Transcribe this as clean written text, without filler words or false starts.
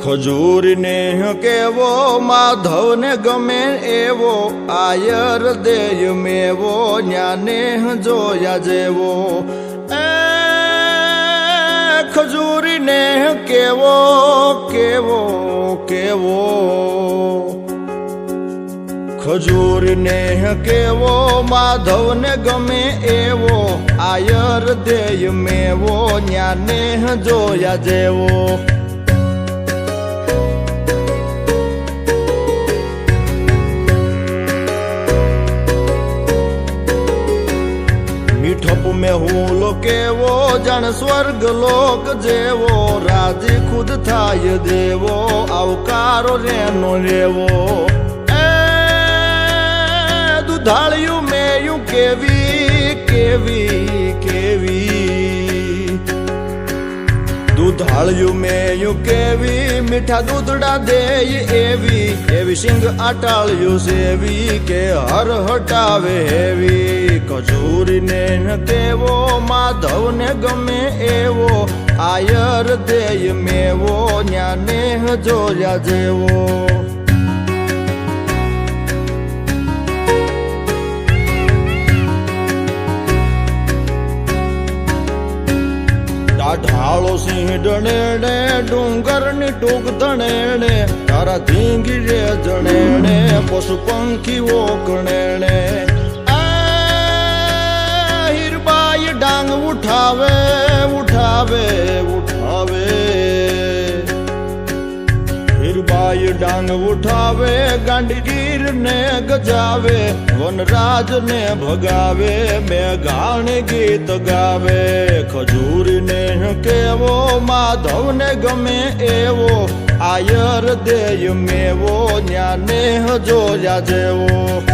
ખજૂરને કેવો માધવને ગમે એવો આયર દેય મેવો ન્યાને જોયા જેવો એ ખજૂરને કેવો કેવો કેવો ખજૂરને કેવો માધવને ગમે એવો આયર દેય મેવો ન્યાને જોયા જેવો મીઠપ में હું કેવો જાણ સ્વર્ગ લોક જેવો રાજી ખુદ થાય દેવો આવકારો રેનો રેવો એ દુધાળ્યું મેયું કેવી કેવી કેવી દુધાળ્યું મેયું કેવી મીઠા દૂધડા દેય એવી એવી સિંગ આટાળ્યું સેવી કે હર હટાવે હેવી ખજૂરને કેવો માધવને ગમે એવો આયર દેય મેવો ન્યાને જોયા જેવો ઢાળો સિંહ ડણેણે ડુંગરની ટૂંક ધણેણે તારા ધીંગી રે જણેણે પશુ પંખીઓ ગણેણે હીરબાઈ ડાંગ ઉઠાવે ઉઠાવે ઉઠાવે હીરબાઈ ડાંગ ઉઠાવે ગાંડીગીર ને ગજાવે વનરાજ ને ભગાવે મેઘાણ ગીત ગાવે ખજૂરને કેવો માધવને ગમે એવો આયર દેય મેવો ન્યાને જોયા જેવો